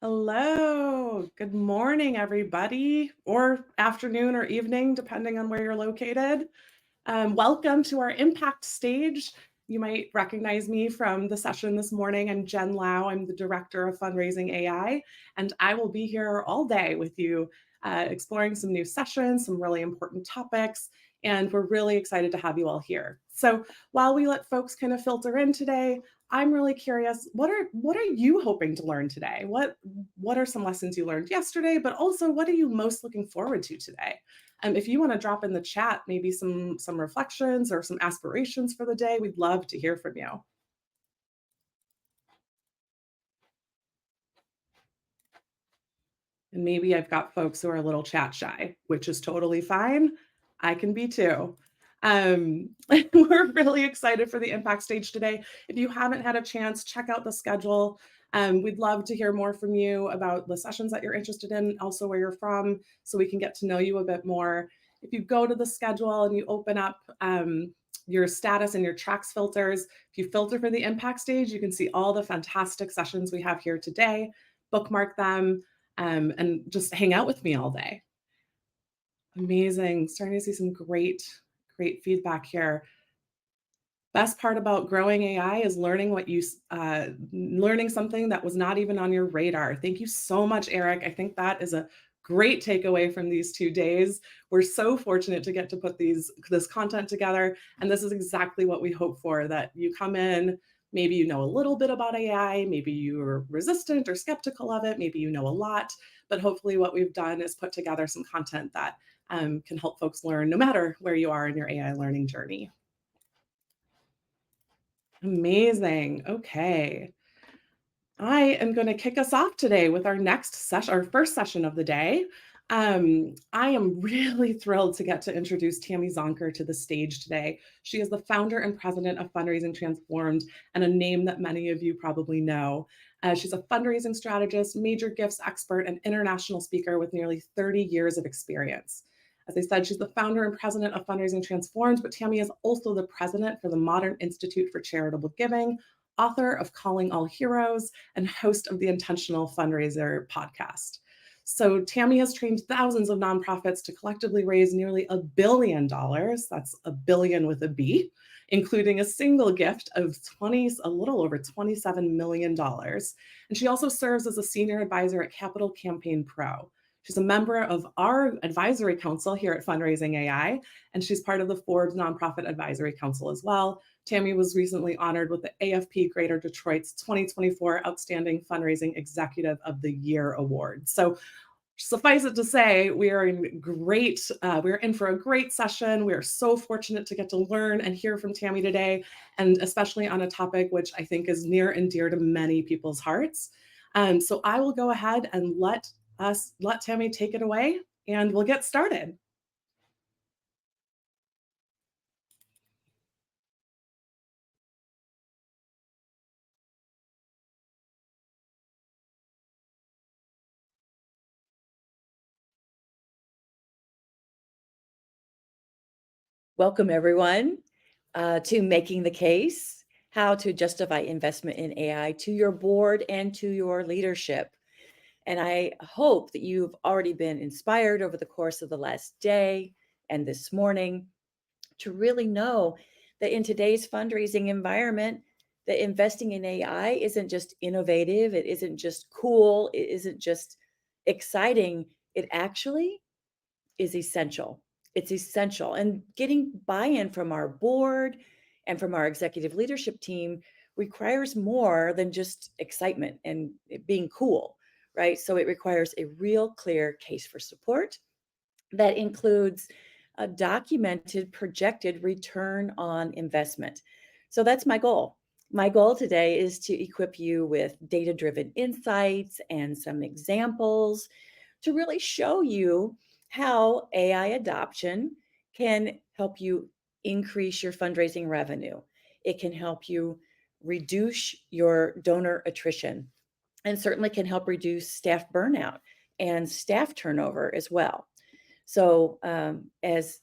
Hello. Good morning, everybody, or afternoon or evening, depending on where you're located. Welcome to our impact stage. You might recognize me from the session this morning. I'm Jen Lau. I'm the director of Fundraising AI, and I will be here all day with you, exploring some new sessions, some really important topics, and we're really excited to have you all here. So while we let folks kind of filter in today, I'm really curious, what are you hoping to learn today? What are some lessons you learned yesterday, but also what are you most looking forward to today? If you want to drop in the chat, maybe some reflections or some aspirations for the day, we'd love to hear from you. And maybe I've got folks who are a little chat shy, which is totally fine. I can be too. We're really excited for the impact stage today. If you haven't had a chance, check out the schedule. We'd love to hear more from you about the sessions that you're interested in, also where you're from, so we can get to know you a bit more. If you go to the schedule and you open up your status and your tracks filters, if you filter for the impact stage, you can see all the fantastic sessions we have here today, bookmark them, and just hang out with me all day. Amazing. Starting to see some great feedback here. Best part about growing AI is learning something that was not even on your radar. Thank you so much, Eric. I think that is a great takeaway from these 2 days. We're so fortunate to get to put this content together, and this is exactly what we hope for, that you come in, maybe you know a little bit about AI, maybe you're resistant or skeptical of it, maybe you know a lot, but hopefully what we've done is put together some content that can help folks learn no matter where you are in your AI learning journey. Amazing. Okay. I am going to kick us off today with our next session, our first session of the day. I am really thrilled to get to introduce Tammy Zonker to the stage today. She is the founder and president of Fundraising Transformed, and a name that many of you probably know. She's a fundraising strategist, major gifts expert, and international speaker with nearly 30 years of experience. As I said, she's the founder and president of Fundraising Transformed, but Tammy is also the president for the Modern Institute for Charitable Giving, author of Calling All Heroes, and host of the Intentional Fundraiser podcast. So Tammy has trained thousands of nonprofits to collectively raise nearly $1 billion. That's a billion with a B, including a single gift of a little over $27 million. And she also serves as a senior advisor at Capital Campaign Pro. She's a member of our advisory council here at Fundraising AI, and she's part of the Forbes Nonprofit Advisory Council as well. Tammy was recently honored with the AFP Greater Detroit's 2024 Outstanding Fundraising Executive of the Year Award. So suffice it to say, we're in for a great session. We are so fortunate to get to learn and hear from Tammy today, and especially on a topic which I think is near and dear to many people's hearts. So I will go ahead and let Tammy take it away, and we'll get started. Welcome, everyone, to Making the Case, How to Justify Investment in AI to your board and to your leadership. And I hope that you've already been inspired over the course of the last day and this morning to really know that in today's fundraising environment, that investing in AI isn't just innovative, it isn't just cool, it isn't just exciting, it actually is essential. It's essential. And getting buy-in from our board and from our executive leadership team requires more than just excitement and it being cool, right? So it requires a real clear case for support that includes a documented projected return on investment. So that's my goal. My goal today is to equip you with data-driven insights and some examples to really show you how AI adoption can help you increase your fundraising revenue. It can help you reduce your donor attrition and certainly can help reduce staff burnout and staff turnover as well. So as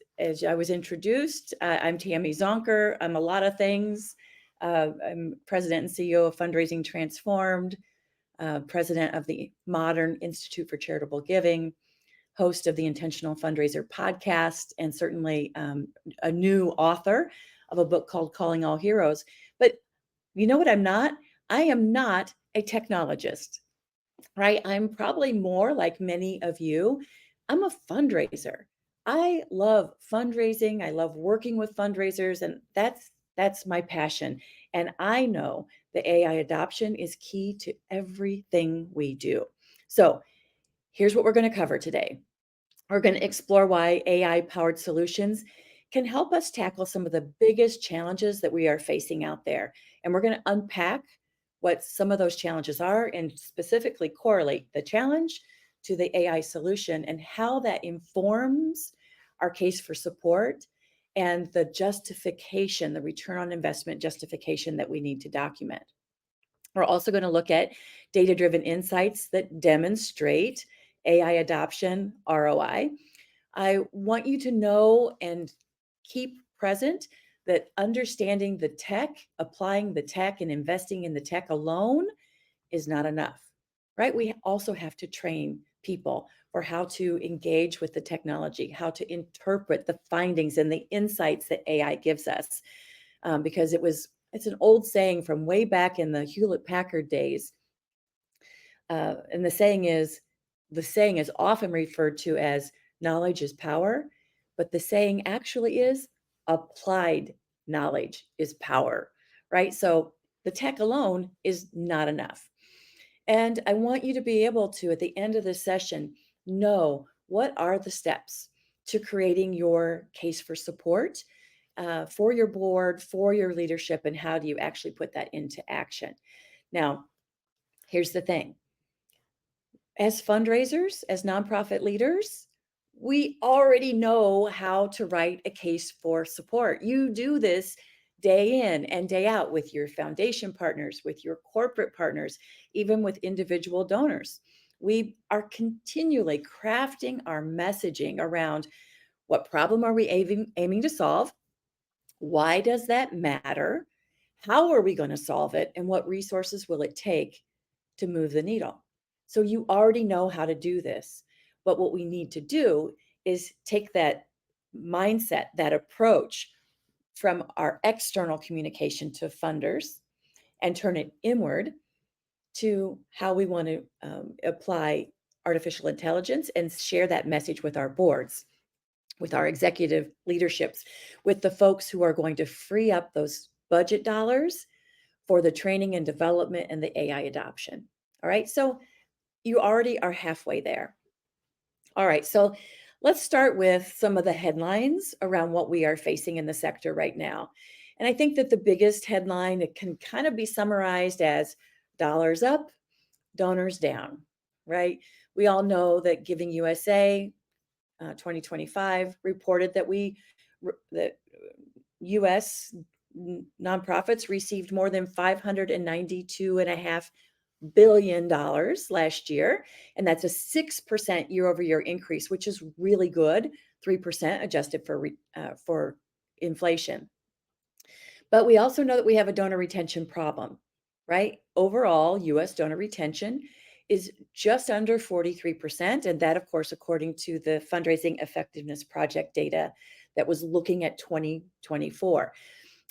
I was introduced, I'm Tammy Zonker. I'm a lot of things. I'm president and CEO of Fundraising Transformed. president of the Modern Institute for Charitable Giving, host of the Intentional Fundraiser podcast, and certainly a new author of a book called Calling All Heroes. But you know what I'm not? I am not a technologist, right? I'm probably more like many of you. I'm a fundraiser. I love fundraising. I love working with fundraisers, and that's my passion. And I know the AI adoption is key to everything we do. So, here's what we're going to cover today. We're going to explore why AI powered solutions can help us tackle some of the biggest challenges that we are facing out there. And we're going to unpack what some of those challenges are and specifically correlate the challenge to the AI solution and how that informs our case for support and the justification, the return on investment justification that we need to document. We're also going to look at data driven insights that demonstrate AI adoption ROI. I want you to know and keep present that understanding the tech, applying the tech, and investing in the tech alone is not enough, right? We also have to train people for how to engage with the technology, how to interpret the findings and the insights that AI gives us. Because it's an old saying from way back in the Hewlett Packard days. And the saying is often referred to as knowledge is power, but the saying actually is applied knowledge is power, right? So the tech alone is not enough. And I want you to be able to, at the end of this session, know what are the steps to creating your case for support for your board, for your leadership, and how do you actually put that into action? Now, here's the thing. As fundraisers, as nonprofit leaders, we already know how to write a case for support. You do this day in and day out with your foundation partners, with your corporate partners, even with individual donors. We are continually crafting our messaging around what problem are we aiming to solve? Why does that matter? How are we going to solve it? And what resources will it take to move the needle? So you already know how to do this. But what we need to do is take that mindset, that approach from our external communication to funders and turn it inward to how we want to apply artificial intelligence and share that message with our boards, with our executive leaderships, with the folks who are going to free up those budget dollars for the training and development and the AI adoption. All right, so you already are halfway there. All right, so let's start with some of the headlines around what we are facing in the sector right now. And I think that the biggest headline, it can kind of be summarized as dollars up, donors down, right? We all know that Giving USA 2025 reported that that U.S. nonprofits received more than $592.5 billion last year, and that's a 6% year-over-year increase, which is really good. 3% adjusted for inflation. But we also know that we have a donor retention problem, right? Overall, U.S. donor retention is just under 43%. And that, of course, according to the Fundraising Effectiveness Project data that was looking at 2024.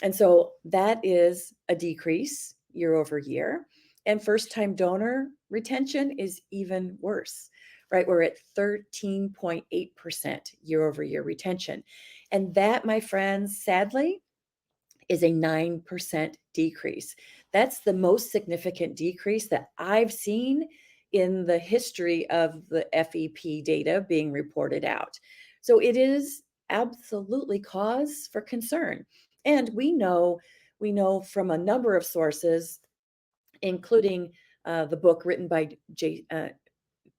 And so that is a decrease year over year. And first-time donor retention is even worse, right? We're at 13.8% year over year retention. And that, my friends, sadly, is a 9% decrease. That's the most significant decrease that I've seen in the history of the FEP data being reported out. So it is absolutely cause for concern. And we know from a number of sources, including the book written by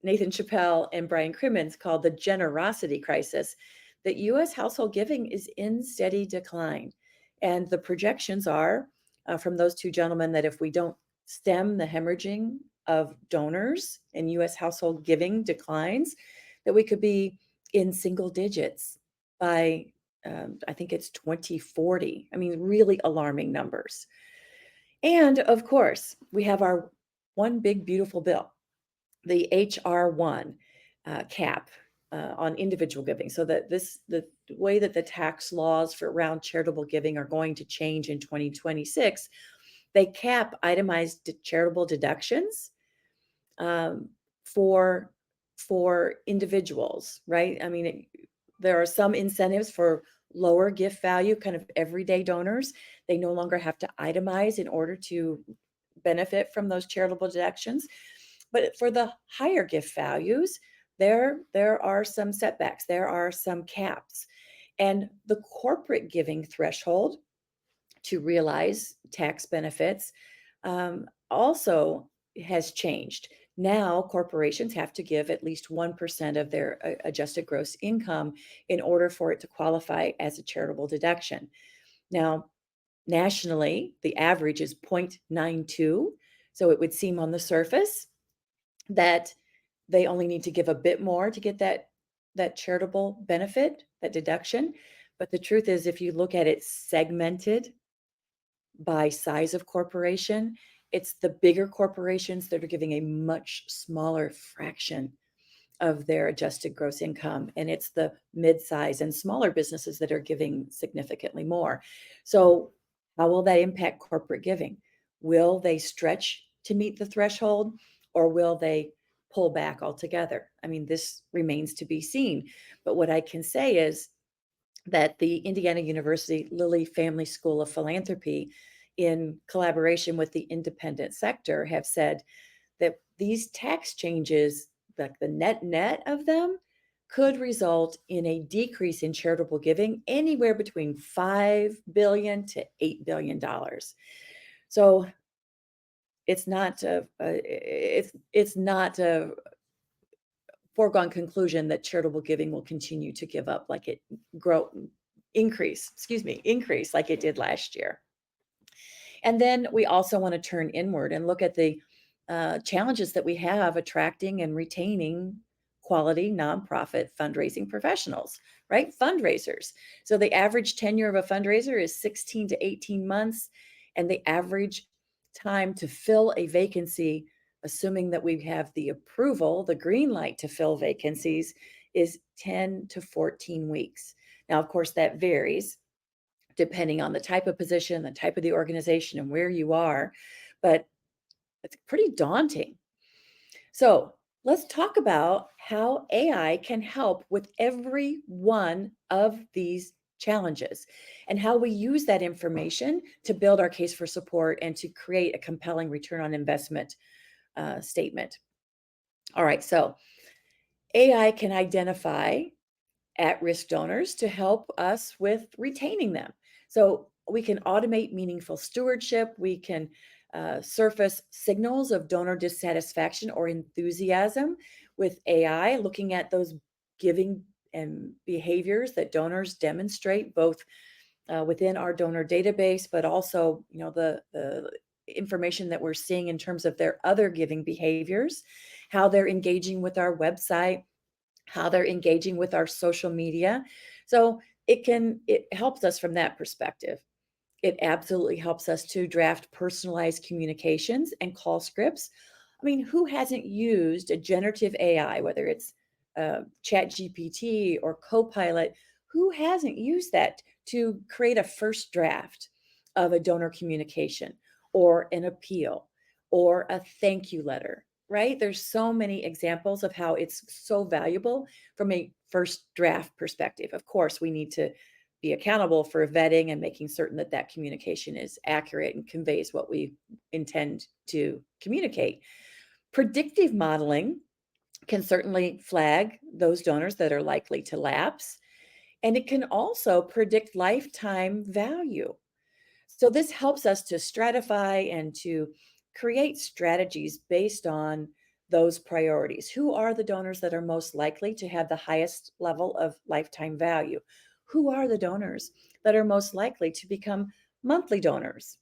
Nathan Chappell and Brian Crimmins called The Generosity Crisis, that U.S. household giving is in steady decline. And the projections are from those two gentlemen that if we don't stem the hemorrhaging of donors and U.S. household giving declines, that we could be in single digits by, I think it's 2040. I mean, really alarming numbers. And of course, we have our one big, beautiful bill, the HR1 cap on individual giving. So that the way that the tax laws for around charitable giving are going to change in 2026, they cap itemized charitable deductions um, for individuals, right? I mean, there are some incentives for lower gift value, kind of everyday donors. They no longer have to itemize in order to benefit from those charitable deductions. But for the higher gift values, there are some setbacks. There are some caps, and the corporate giving threshold to realize tax benefits also has changed. Now, corporations have to give at least 1% of their adjusted gross income in order for it to qualify as a charitable deduction. Now, nationally, the average is 0.92. So it would seem on the surface that they only need to give a bit more to get that charitable benefit, that deduction. But the truth is, if you look at it segmented by size of corporation, it's the bigger corporations that are giving a much smaller fraction of their adjusted gross income. And it's the mid-size and smaller businesses that are giving significantly more. So, how will that impact corporate giving? Will they stretch to meet the threshold, or will they pull back altogether? I mean, this remains to be seen. But what I can say is that the Indiana University Lilly Family School of Philanthropy, in collaboration with the independent sector, have said that these tax changes, like the net of them, could result in a decrease in charitable giving anywhere between $5 billion to $8 billion. So it's not a foregone conclusion that charitable giving will continue to give up like it grow increase like it did last year. And then we also want to turn inward and look at the challenges that we have attracting and retaining quality nonprofit fundraising professionals, right? Fundraisers. So the average tenure of a fundraiser is 16 to 18 months, and the average time to fill a vacancy, assuming that we have the approval, the green light to fill vacancies, is 10 to 14 weeks. Now, of course, that varies depending on the type of position, the type of the organization, and where you are, but it's pretty daunting. So let's talk about how AI can help with every one of these challenges and how we use that information to build our case for support and to create a compelling return on investment statement. All right, so AI can identify at-risk donors to help us with retaining them. So we can automate meaningful stewardship. We can surface signals of donor dissatisfaction or enthusiasm with AI, looking at those giving and behaviors that donors demonstrate, both within our donor database, but also, the information that we're seeing in terms of their other giving behaviors, how they're engaging with our website, how they're engaging with our social media. So it helps us from that perspective. It absolutely helps us to draft personalized communications and call scripts. I mean, who hasn't used a generative AI, whether it's Chat GPT or Copilot? Who hasn't used that to create a first draft of a donor communication or an appeal or a thank you letter? Right? There's so many examples of how it's so valuable from a first draft perspective. Of course, we need to be accountable for vetting and making certain that that communication is accurate and conveys what we intend to communicate. Predictive modeling can certainly flag those donors that are likely to lapse, and it can also predict lifetime value. So this helps us to stratify and to create strategies based on those priorities. Who are the donors that are most likely to have the highest level of lifetime value? Who are the donors that are most likely to become monthly donors?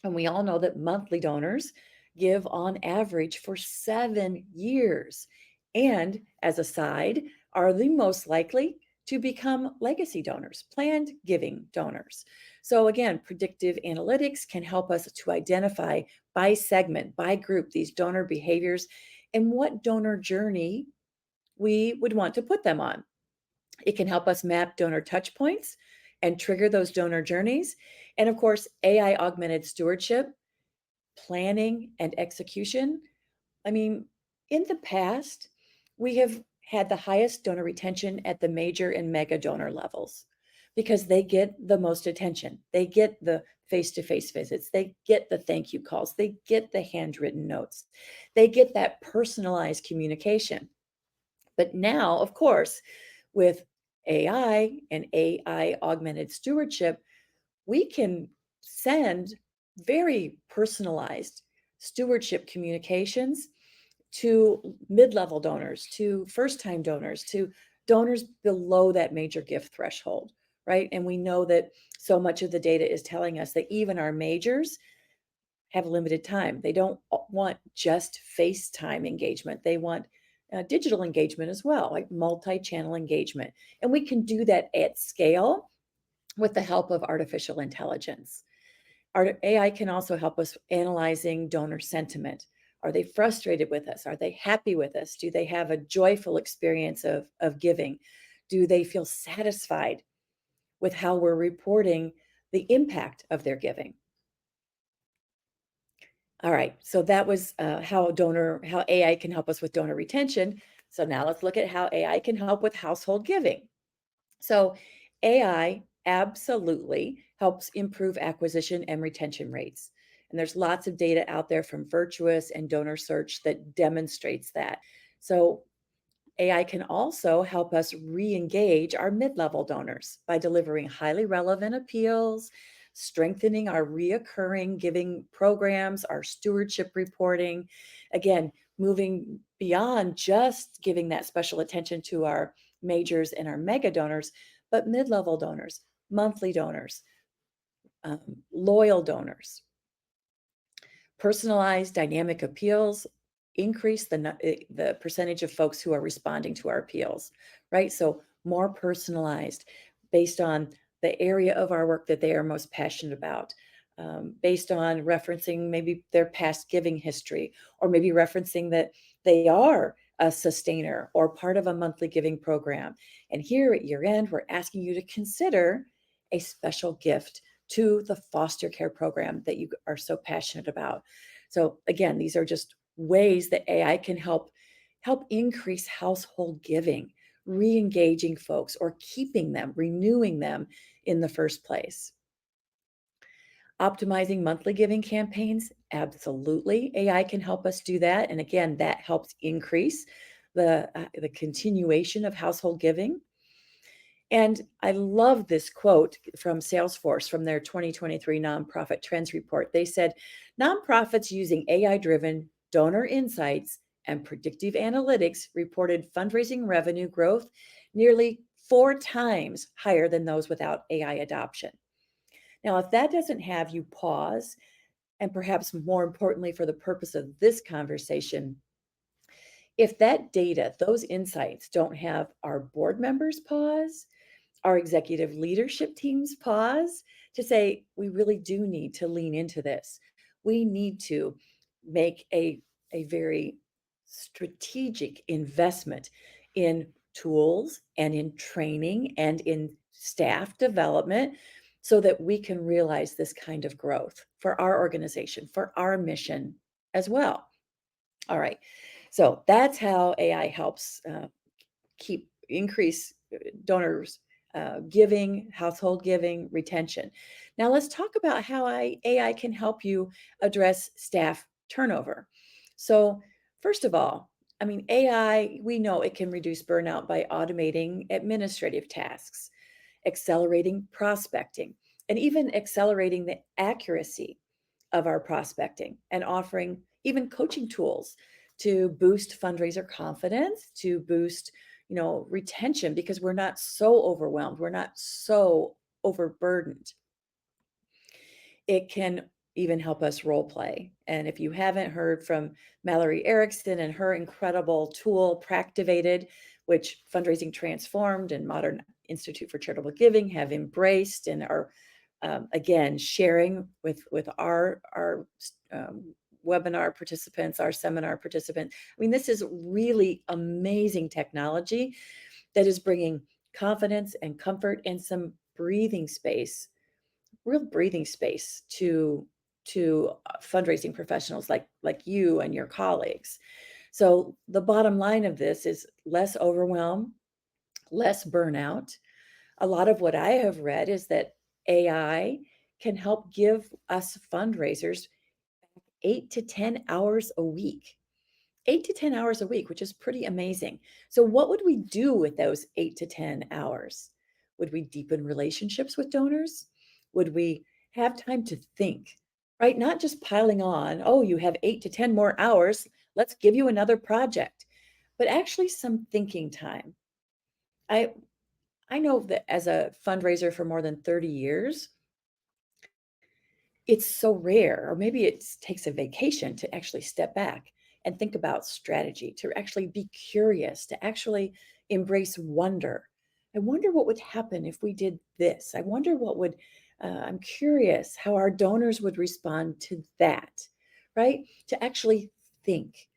And we all know that monthly donors give on average for 7 years. And as a side, are the most likely to become legacy donors, planned giving donors. So, again, predictive analytics can help us to identify by segment, by group, these donor behaviors and what donor journey we would want to put them on. It can help us map donor touch points and trigger those donor journeys. And of course, AI augmented stewardship, planning, and execution. I mean, in the past, we have had the highest donor retention at the major and mega donor levels because they get the most attention. They get the face to face visits, they get the thank you calls, they get the handwritten notes, they get that personalized communication. But now, of course, with AI and AI augmented stewardship, we can send very personalized stewardship communications to mid-level donors, to first-time donors, to donors below that major gift threshold, right? And we know that so much of the data is telling us that even our majors have limited time. They don't want just FaceTime engagement. They want digital engagement as well, like multi-channel engagement. And we can do that at scale with the help of artificial intelligence. Our AI can also help us analyzing donor sentiment. Are they frustrated with us? Are they happy with us? Do they have a joyful experience of giving? Do they feel satisfied with how we're reporting the impact of their giving? All right, so that was how AI can help us with donor retention. So now let's look at how AI can help with household giving. So AI absolutely helps improve acquisition and retention rates. And there's lots of data out there from Virtuous and Donor Search that demonstrates that. So AI can also help us re-engage our mid-level donors by delivering highly relevant appeals, strengthening our reoccurring giving programs, our stewardship reporting. Again, moving beyond just giving that special attention to our majors and our mega donors, but mid-level donors, monthly donors, loyal donors. Personalized dynamic appeals increase the percentage of folks who are responding to our appeals, right? So more personalized based on the area of our work that they are most passionate about, based on referencing maybe their past giving history, or maybe referencing that they are a sustainer or part of a monthly giving program. And here at year end, we're asking you to consider a special gift to the foster care program that you are so passionate about. So again, these are just ways that AI can help increase household giving, re-engaging folks or keeping them, renewing them in the first place. Optimizing monthly giving campaigns, absolutely. AI can help us do that. And again, that helps increase the continuation of household giving. And I love this quote from Salesforce from their 2023 Nonprofit Trends Report. They said, nonprofits using AI driven donor insights and predictive analytics reported fundraising revenue growth nearly 4 times higher than those without AI adoption. Now, if that doesn't have you pause, and perhaps more importantly, for the purpose of this conversation, if that data, those insights don't have our board members pause, our executive leadership teams pause to say, we really do need to lean into this. We need to make a very strategic investment in tools and in training and in staff development so that we can realize this kind of growth for our organization, for our mission as well. All right. So that's how AI helps keep increase donors giving, household giving, retention. Now let's talk about how AI can help you address staff turnover. So first of all, I mean, AI, we know it can reduce burnout by automating administrative tasks, accelerating prospecting, and even accelerating the accuracy of our prospecting and offering even coaching tools to boost fundraiser confidence, to boost, retention, because we're not so overwhelmed, we're not so overburdened. It can even help us role play. And if you haven't heard from Mallory Erickson and her incredible tool, Practivated, which Fundraising Transformed and Modern Institute for Charitable Giving have embraced and are again sharing with our webinar participants, our seminar participants. I mean, this is really amazing technology that is bringing confidence and comfort and some breathing space, real breathing space to fundraising professionals like you and your colleagues. So the bottom line of this is less overwhelm, less burnout. A lot of what I have read is that AI can help give us fundraisers 8 to 10 hours a week. 8 to 10 hours a week, which is pretty amazing. So, what would we do with those 8 to 10 hours? Would we deepen relationships with donors? Would we have time to think, right? Not just piling on, oh, you have 8 to 10 more hours, let's give you another project, but actually some thinking time. I, I know that as a fundraiser for more than 30 years, it's so rare, or maybe it takes a vacation to actually step back and think about strategy, to actually be curious, to actually embrace wonder. I wonder what would happen if we did this. I wonder what would, I'm curious how our donors would respond to that, right? To actually think.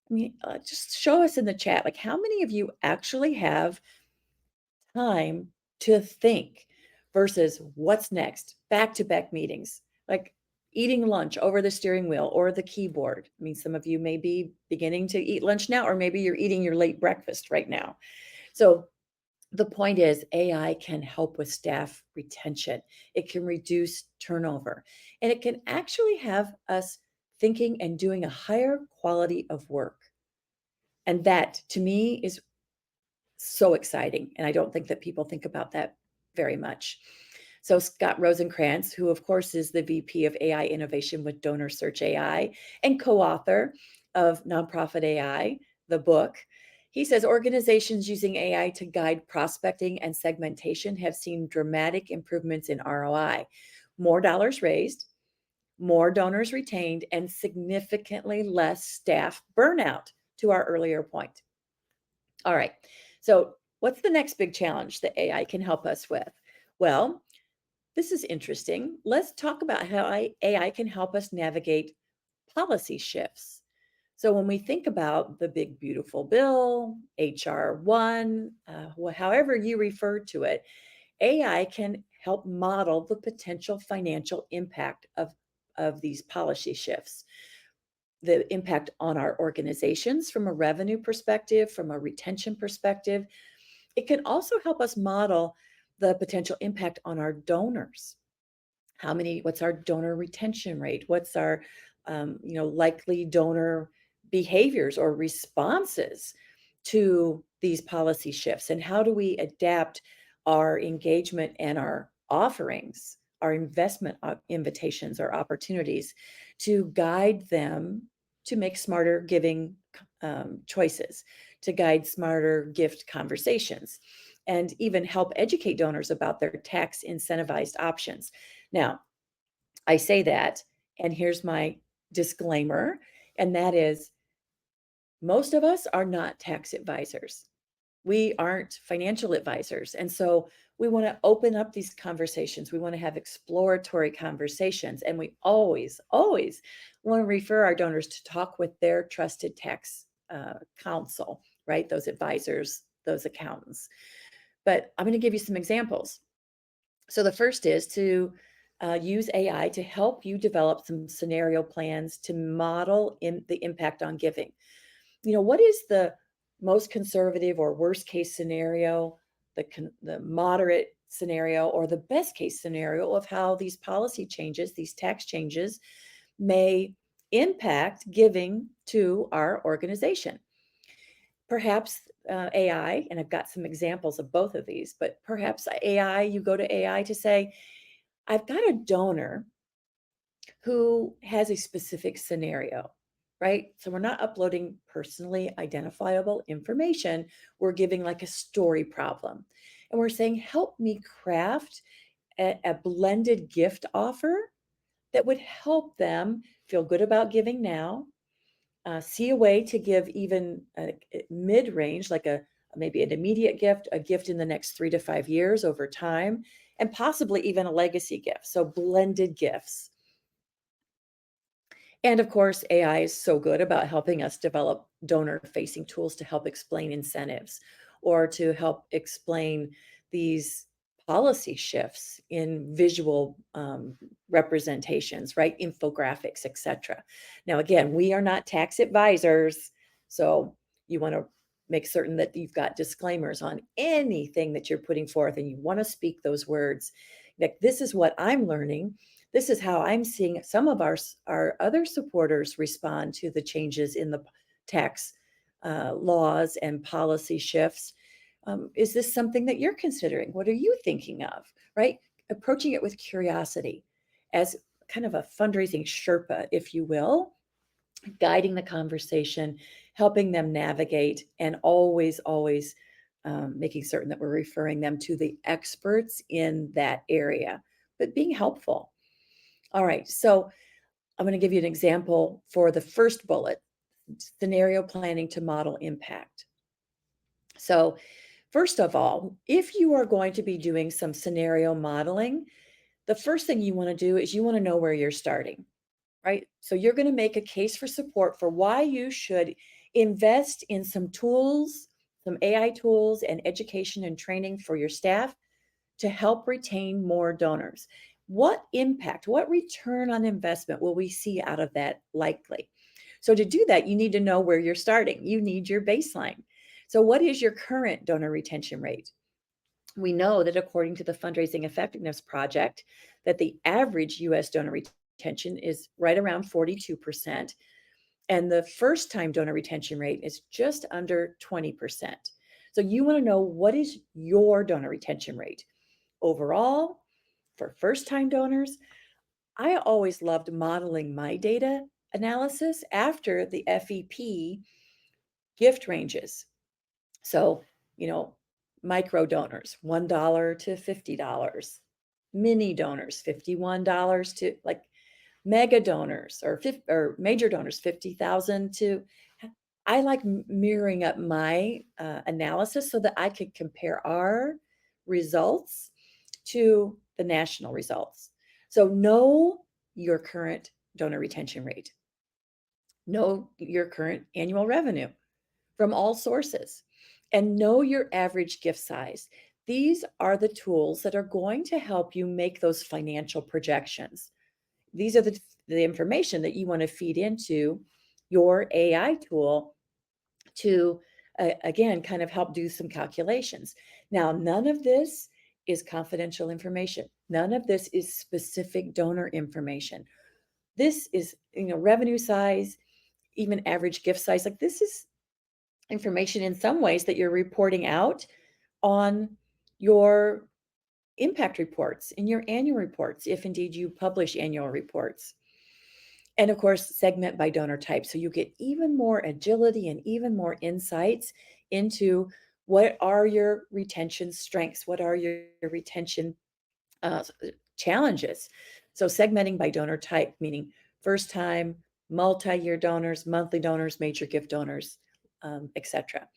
I mean, just show us in the chat, like how many of you actually have time to think versus what's next, back to back meetings, like eating lunch over the steering wheel or the keyboard. I mean, some of you may be beginning to eat lunch now, or maybe you're eating your late breakfast right now. So, the point is, AI can help with staff retention, it can reduce turnover, and it can actually have us thinking and doing a higher quality of work. And that to me is so exciting. And I don't think that people think about that very much. So, Scott Rosenkrantz, who of course is the VP of AI innovation with Donor Search AI and co author of Nonprofit AI, the book, he says organizations using AI to guide prospecting and segmentation have seen dramatic improvements in ROI, more dollars raised, more donors retained, and significantly less staff burnout, to our earlier point. All right. So, what's the next big challenge that AI can help us with? Well, this is interesting. Let's talk about how AI can help us navigate policy shifts. So, when we think about the big, beautiful bill, HR1, however you refer to it, AI can help model the potential financial impact of these policy shifts, the impact on our organizations from a revenue perspective, from a retention perspective. It can also help us model the potential impact on our donors. What's our donor retention rate? What's our, likely donor behaviors or responses to these policy shifts? And how do we adapt our engagement and our offerings, our investment invitations or opportunities to guide them to make smarter giving choices, to guide smarter gift conversations, and even help educate donors about their tax incentivized options. Now, I say that, and here's my disclaimer, and that is most of us are not tax advisors. We aren't financial advisors. And so we want to open up these conversations. We want to have exploratory conversations. And we always, always want to refer our donors to talk with their trusted tax counsel, right? Those advisors, those accountants. But I'm going to give you some examples. So the first is to use AI to help you develop some scenario plans to model in the impact on giving. What is the most conservative or worst case scenario, the moderate scenario, or the best case scenario of how these policy changes, these tax changes may impact giving to our organization? Perhaps AI, and I've got some examples of both of these, but perhaps AI, you go to AI to say, I've got a donor who has a specific scenario, right? So we're not uploading personally identifiable information. We're giving like a story problem. And we're saying, help me craft a blended gift offer that would help them feel good about giving now, see a way to give even a mid-range, like a maybe an immediate gift, a gift in the next 3 to 5 years over time, and possibly even a legacy gift. So blended gifts. And of course, AI is so good about helping us develop donor facing tools to help explain incentives or to help explain these policy shifts in visual representations, right? Infographics, etc. Now, again, we are not tax advisors. So you want to make certain that you've got disclaimers on anything that you're putting forth and you want to speak those words. Like, this is what I'm learning, this is how I'm seeing some of our other supporters respond to the changes in the tax laws and policy shifts. Is this something that you're considering? What are you thinking of? Right? Approaching it with curiosity as kind of a fundraising Sherpa, if you will, guiding the conversation, helping them navigate, and always making certain that we're referring them to the experts in that area, but being helpful. All right, so I'm going to give you an example for the first bullet, scenario planning to model impact. So, first of all, if you are going to be doing some scenario modeling, the first thing you want to do is you want to know where you're starting, right? So, you're going to make a case for support for why you should invest in some tools, some AI tools, and education and training for your staff to help retain more donors. What impact, what return on investment will we see out of that likely? So, to do that, you need to know where you're starting. You need your baseline. So, what is your current donor retention rate? We know that according to the Fundraising Effectiveness Project, that the average US donor retention is right around 42%, and the first time donor retention rate is just under 20%. So, you want to know, what is your donor retention rate overall for first time donors? I always loved modeling my data analysis after the FEP gift ranges. So, you know, micro donors, $1 to $50, mini donors, $51 to, like, mega donors or major donors, 50,000 to. I like mirroring up my analysis so that I could compare our results to the national results. So know your current donor retention rate, know your current annual revenue from all sources, and know your average gift size. These are the tools that are going to help you make those financial projections. These are the information that you want to feed into your AI tool to, again, kind of help do some calculations. Now, none of this is confidential information. None of this is specific donor information. This is, revenue size, even average gift size. Like, this is information in some ways that you're reporting out on your impact reports, in your annual reports, if indeed you publish annual reports. And of course, segment by donor type. So you get even more agility and even more insights into what are your retention strengths, what are your retention challenges. So segmenting by donor type, meaning first time, multi-year donors, monthly donors, major gift donors, etc.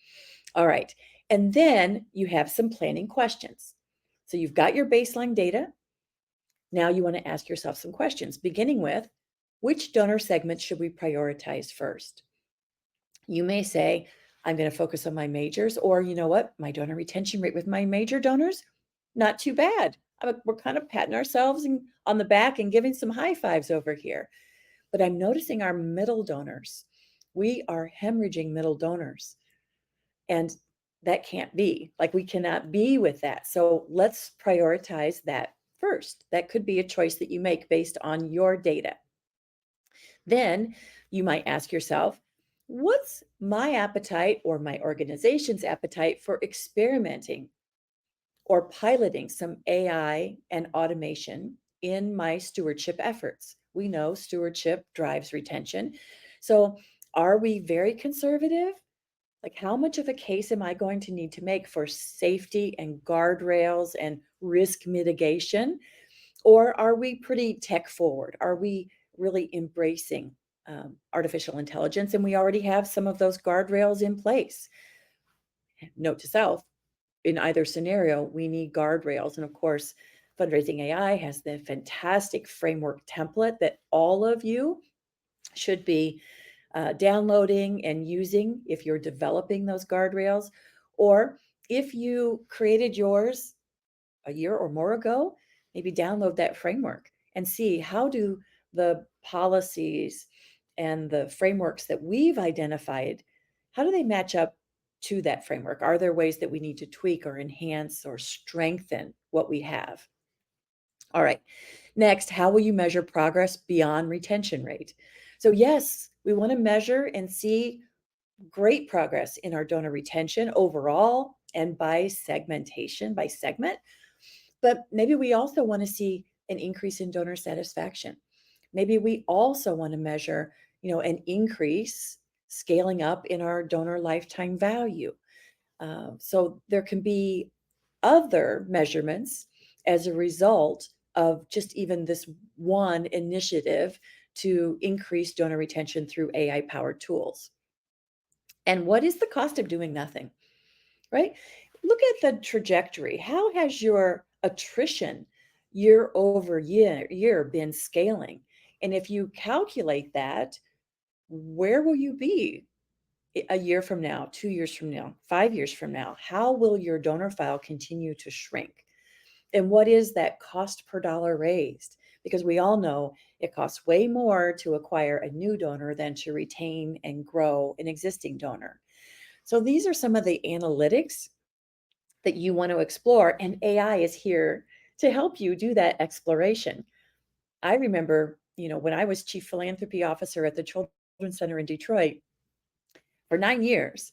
All right. And then you have some planning questions. So you've got your baseline data. Now you want to ask yourself some questions, beginning with, which donor segments should we prioritize first? You may say, I'm going to focus on my majors, or you know what, my donor retention rate with my major donors, not too bad. We're kind of patting ourselves on the back and giving some high fives over here. But I'm noticing our middle donors. We are hemorrhaging middle donors. And that can't be. Like, we cannot be with that. So let's prioritize that first. That could be a choice that you make based on your data. Then you might ask yourself, what's my appetite or my organization's appetite for experimenting or piloting some AI and automation in my stewardship efforts? We know stewardship drives retention. So, are we very conservative? Like, how much of a case am I going to need to make for safety and guardrails and risk mitigation? Or are we pretty tech forward? Are we really embracing artificial intelligence? And we already have some of those guardrails in place. Note to self, in either scenario, we need guardrails. And of course, Fundraising AI has the fantastic framework template that all of you should be downloading and using if you're developing those guardrails. Or if you created yours a year or more ago, maybe download that framework and see how do the policies and the frameworks that we've identified, how do they match up to that framework? Are there ways that we need to tweak or enhance or strengthen what we have? All right. Next, how will you measure progress beyond retention rate? So, yes, we want to measure and see great progress in our donor retention overall and by segmentation, by segment. But maybe we also want to see an increase in donor satisfaction. Maybe we also want to measure, an increase scaling up in our donor lifetime value. So there can be other measurements as a result of just even this one initiative to increase donor retention through AI powered tools. And what is the cost of doing nothing, right? Look at the trajectory. How has your attrition year over year been scaling? And if you calculate that, where will you be a year from now, 2 years from now, 5 years from now? How will your donor file continue to shrink? And what is that cost per dollar raised? Because we all know it costs way more to acquire a new donor than to retain and grow an existing donor. So these are some of the analytics that you want to explore, and AI is here to help you do that exploration. I remember, when I was chief philanthropy officer at the Children's Center in Detroit for 9 years,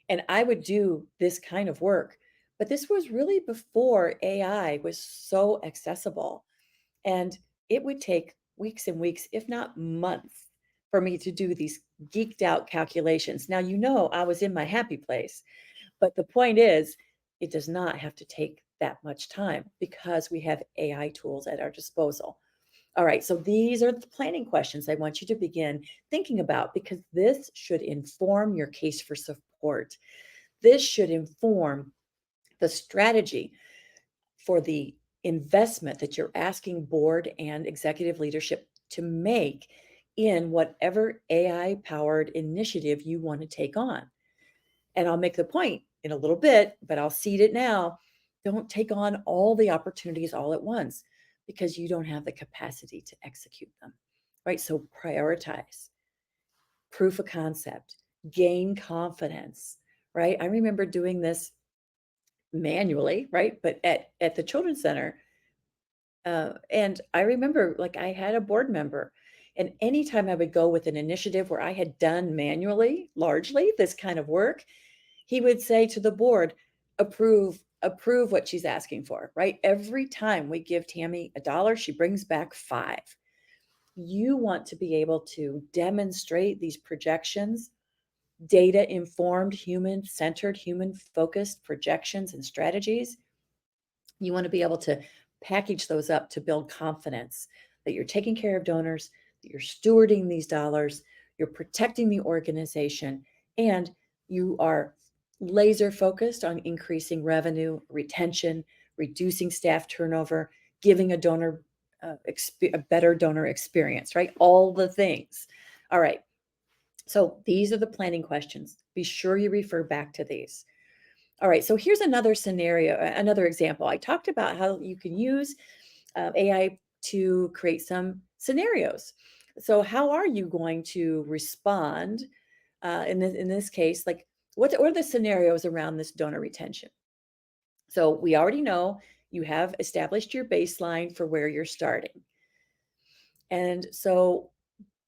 and I would do this kind of work. But this was really before AI was so accessible. And it would take weeks and weeks, if not months, for me to do these geeked out calculations. Now, I was in my happy place, but the point is, it does not have to take that much time because we have AI tools at our disposal. All right, so these are the planning questions I want you to begin thinking about because this should inform your case for support. This should inform the strategy for the investment that you're asking board and executive leadership to make in whatever AI powered initiative you want to take on. And I'll make the point in a little bit, but I'll seed it now. Don't take on all the opportunities all at once because you don't have the capacity to execute them, right? So prioritize, proof of concept, gain confidence, right? I remember doing this manually, right? But at the Children's Center, and I remember like I had a board member, and anytime I would go with an initiative where I had done manually, largely this kind of work, he would say to the board, approve what she's asking for, right? Every time we give Tammy $1, she brings back 5. You want to be able to demonstrate these projections, data informed, human centered, human focused projections and strategies. You want to be able to package those up to build confidence that you're taking care of donors, that you're stewarding these dollars, you're protecting the organization, and you are laser focused on increasing revenue, retention, reducing staff turnover, giving a donor a better donor experience, right? All the things. All right. So these are the planning questions. Be sure you refer back to these. All right, so here's another scenario, another example. I talked about how you can use AI to create some scenarios. So how are you going to respond in this case? Like, what are the scenarios around this donor retention? So we already know you have established your baseline for where you're starting. And so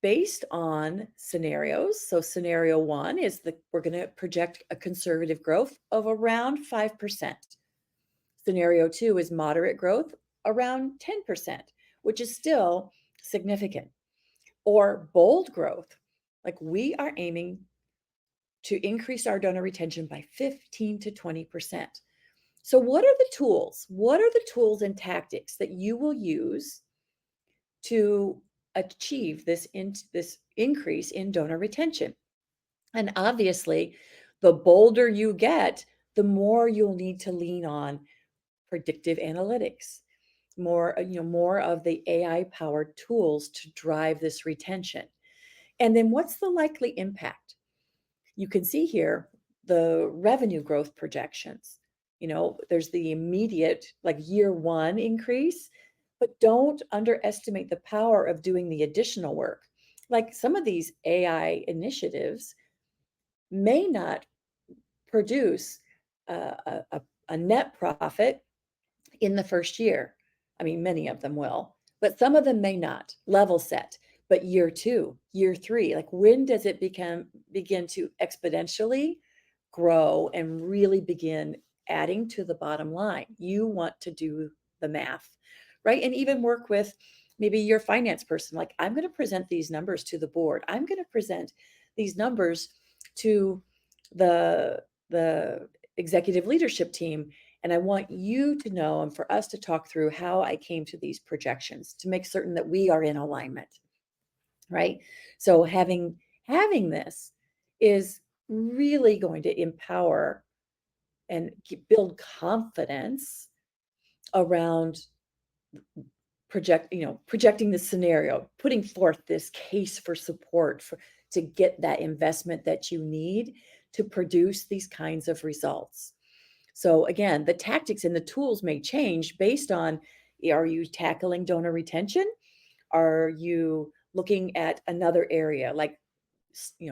based on scenarios, so scenario one is that we're going to project a conservative growth of around 5%. Scenario two is moderate growth around 10%, which is still significant. Or bold growth, like we are aiming to increase our donor retention by 15 to 20%. So what are the tools? What are the tools and tactics that you will use to achieve this increase in donor retention? And obviously, the bolder you get, the more you'll need to lean on predictive analytics, more of the AI powered tools to drive this retention. And then what's the likely impact? You can see here the revenue growth projections. There's the immediate, like year one increase, but don't underestimate the power of doing the additional work. Like some of these AI initiatives may not produce a net profit in the first year. I mean, many of them will, but some of them may not. Level set. But year two, year three, like when does it begin to exponentially grow and really begin adding to the bottom line? You want to do the math, right? And even work with maybe your finance person. Like, I'm going to present these numbers to the board. I'm going to present these numbers to the executive leadership team, and I want you to know and for us to talk through how I came to these projections to make certain that we are in alignment, right? So having this is really going to empower and build confidence around projecting the scenario, putting forth this case for support to get that investment that you need to produce these kinds of results. So again, the tactics and the tools may change based on, are you tackling donor retention? Are you looking at another area like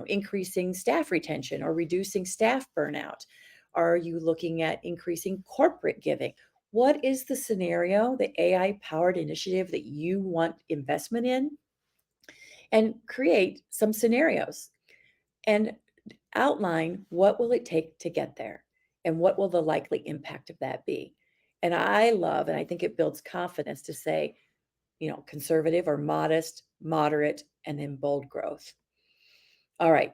increasing staff retention or reducing staff burnout? Are you looking at increasing corporate giving? What is the scenario, the AI powered initiative that you want investment in? And create some scenarios and outline what will it take to get there and what will the likely impact of that be. And I love, and I think it builds confidence to say, conservative or modest, moderate, and then bold growth. All right,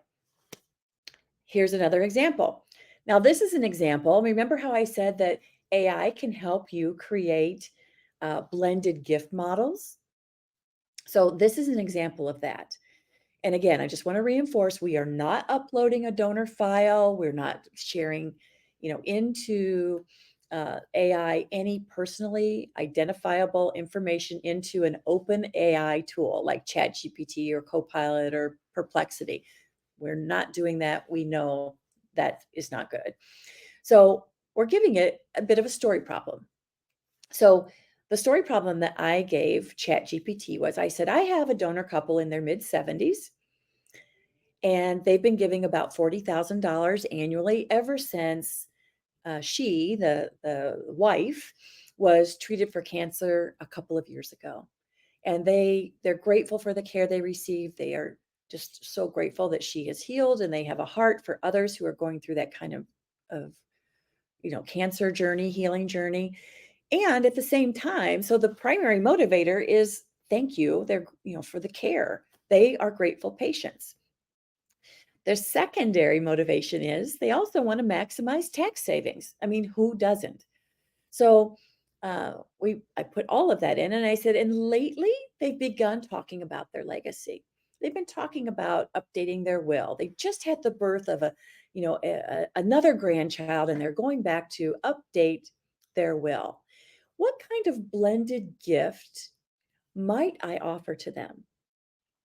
here's another example. Now, this is an example. Remember how I said that AI can help you create blended gift models? So this is an example of that. And again, I just want to reinforce, we are not uploading a donor file. We're not sharing, into AI any personally identifiable information into an open AI tool like ChatGPT or Copilot or Perplexity. We're not doing that. We know that is not good. So we're giving it a bit of a story problem. So the story problem that I gave ChatGPT was, I said, I have a donor couple in their mid 70s, and they've been giving about $40,000 annually ever since she, the wife, was treated for cancer a couple of years ago. And they're grateful for the care they received. They are just so grateful that she is healed, and they have a heart for others who are going through that kind of cancer journey, healing journey. And at the same time, so the primary motivator is thank you. They're, for the care. They are grateful patients. Their secondary motivation is they also want to maximize tax savings. I mean, who doesn't? So I put all of that in, and I said, and lately they've begun talking about their legacy. They've been talking about updating their will. They just had the birth of another grandchild, and they're going back to update their will. What kind of blended gift might I offer to them?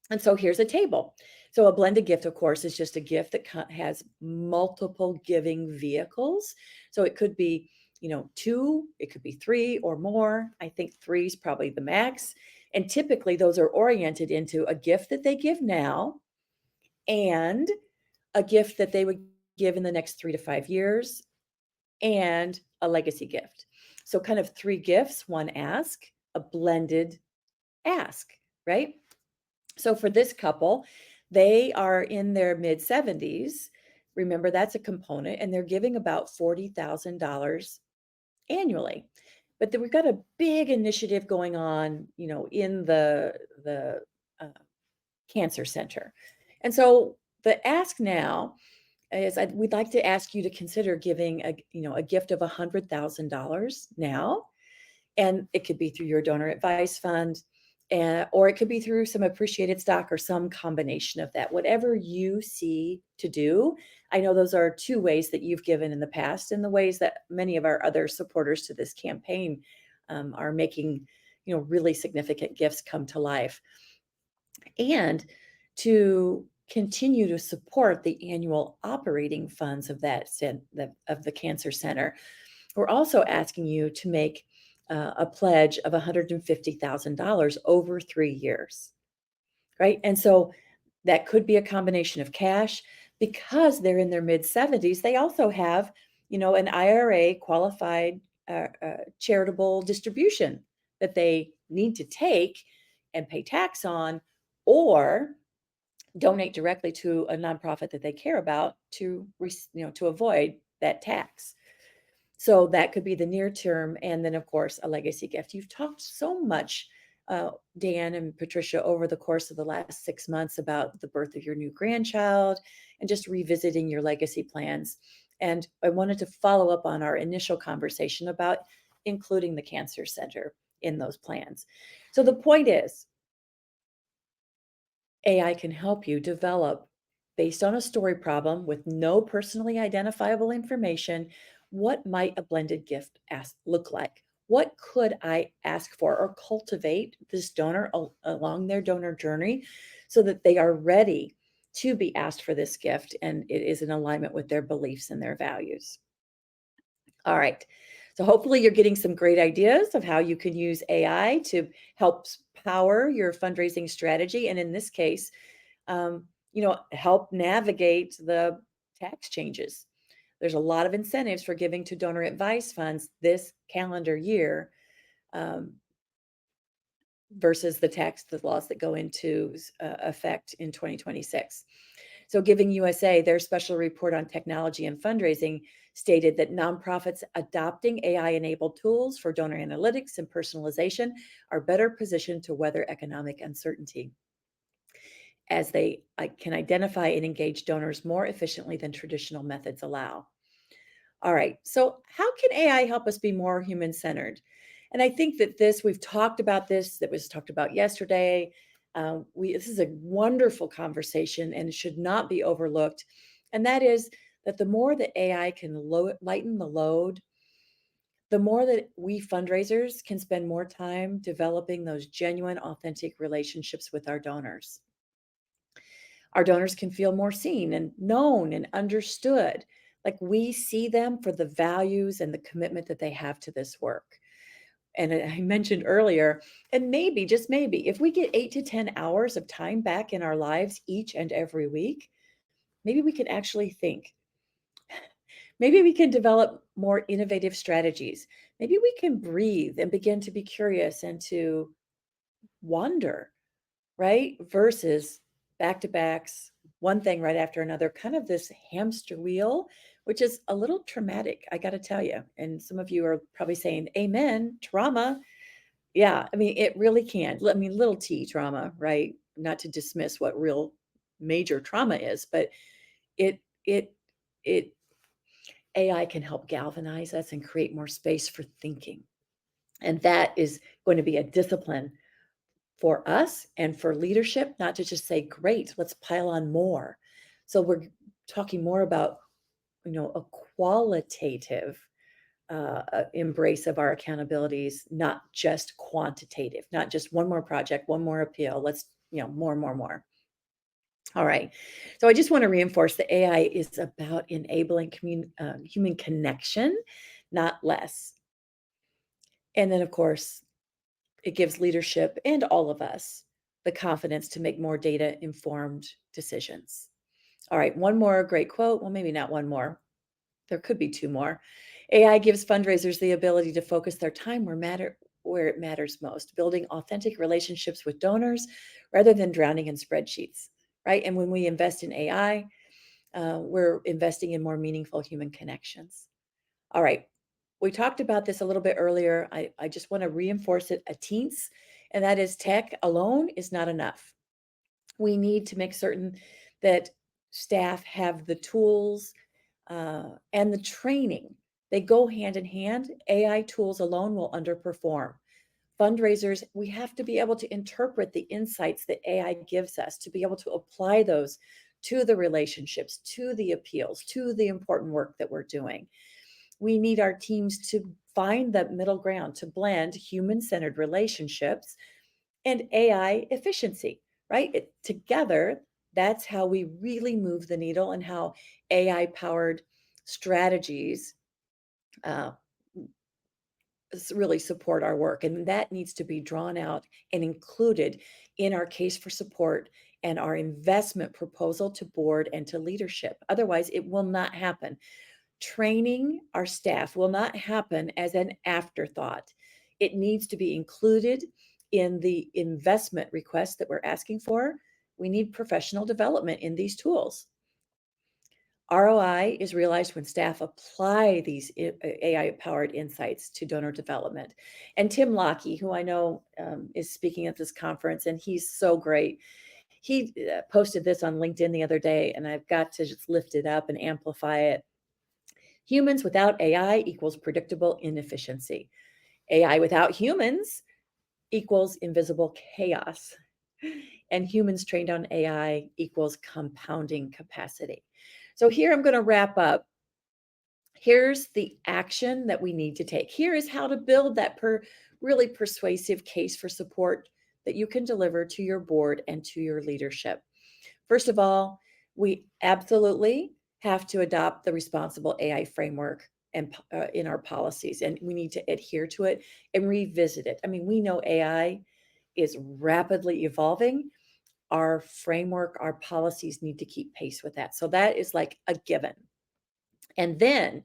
And so here's a table. So a blended gift, of course, is just a gift that has multiple giving vehicles. So it could be, two, it could be three or more. I think three is probably the max. And typically those are oriented into a gift that they give now and a gift that they would give in the next 3 to 5 years and a legacy gift. So kind of three gifts, one ask, a blended ask, right? So for this couple, they are in their mid 70s. Remember, that's a component, and they're giving about $40,000 annually. But then we've got a big initiative going on, in the cancer center. And so the ask now we'd like to ask you to consider giving a gift of $100,000 now, and it could be through your donor advice fund, or it could be through some appreciated stock or some combination of that, whatever you see to do. I know those are two ways that you've given in the past, and the ways that many of our other supporters to this campaign are making, really significant gifts come to life. And to continue to support the annual operating funds of of the cancer center, we're also asking you to make a pledge of $150,000 over 3 years, right? And so that could be a combination of cash. Because they're in their mid 70s, they also have, an IRA qualified charitable distribution that they need to take and pay tax on, or donate directly to a nonprofit that they care about to avoid that tax. So that could be the near term. And then, of course, a legacy gift. You've talked so much, Dan and Patricia, over the course of the last 6 months about the birth of your new grandchild and just revisiting your legacy plans. And I wanted to follow up on our initial conversation about including the Cancer Center in those plans. So the point is, AI can help you develop, based on a story problem with no personally identifiable information, what might a blended gift look like? What could I ask for or cultivate this donor along their donor journey so that they are ready to be asked for this gift and it is in alignment with their beliefs and their values? All right. So hopefully you're getting some great ideas of how you can use AI to help power your fundraising strategy. And in this case, help navigate the tax changes. There's a lot of incentives for giving to donor advice funds this calendar year, um, versus the laws that go into effect in 2026. So, Giving USA, their special report on technology and fundraising, stated that nonprofits adopting AI enabled tools for donor analytics and personalization are better positioned to weather economic uncertainty, as they can identify and engage donors more efficiently than traditional methods allow. All right, so how can AI help us be more human centered? And I think that we've talked about this, that was talked about yesterday. This is a wonderful conversation and it should not be overlooked. And that is that the more that AI can lighten the load, the more that we fundraisers can spend more time developing those genuine, authentic relationships with our donors. Our donors can feel more seen and known and understood. Like we see them for the values and the commitment that they have to this work. And I mentioned earlier, and maybe, just maybe, if we get 8 to 10 hours of time back in our lives each and every week, maybe we can actually think. Maybe we can develop more innovative strategies. Maybe we can breathe and begin to be curious and to wonder, right? Versus back to backs, one thing right after another, kind of this hamster wheel, which is a little traumatic, I got to tell you. And some of you are probably saying, Amen, trauma. Yeah, I mean, it really can. I mean, little t trauma, right? Not to dismiss what real major trauma is, but it, it, it, AI can help galvanize us and create more space for thinking. And that is going to be a discipline for us and for leadership, not to just say, great, let's pile on more. So we're talking more about, a qualitative embrace of our accountabilities, not just quantitative, not just one more project, one more appeal. Let's, more, more, more. All right. So I just want to reinforce that AI is about enabling human connection, not less. And then, of course, it gives leadership and all of us the confidence to make more data informed decisions. All right, one more great quote. Well, maybe not one more. There could be two more. AI gives fundraisers the ability to focus their time where it matters most, building authentic relationships with donors rather than drowning in spreadsheets, right? And when we invest in AI, we're investing in more meaningful human connections. All right. We talked about this a little bit earlier. I just want to reinforce it a teens, and that is tech alone is not enough. We need to make certain that staff have the tools and the training. They go hand in hand. AI tools alone will underperform. Fundraisers, we have to be able to interpret the insights that AI gives us, to be able to apply those to the relationships, to the appeals, to the important work that we're doing. We need our teams to find that middle ground, to blend human centered relationships and AI efficiency, right? Together, that's how we really move the needle, and how AI powered strategies uh, really support our work. And that needs to be drawn out and included in our case for support and our investment proposal to board and to leadership. Otherwise, it will not happen. Training our staff will not happen as an afterthought. It needs to be included in the investment request that we're asking for. We need professional development in these tools. ROI is realized when staff apply these AI powered insights to donor development. And Tim Lockey, who I know is speaking at this conference, and he's so great. He posted this on LinkedIn the other day, and I've got to just lift it up and amplify it. Humans without AI equals predictable inefficiency. AI without humans equals invisible chaos. And humans trained on AI equals compounding capacity. So here I'm going to wrap up. Here's the action that we need to take. Here is how to build that really persuasive case for support that you can deliver to your board and to your leadership. First of all, we absolutely have to adopt the responsible AI framework and in our policies, and we need to adhere to it and revisit it. I mean, we know AI is rapidly evolving. Our framework, our policies need to keep pace with that. So that is like a given. And then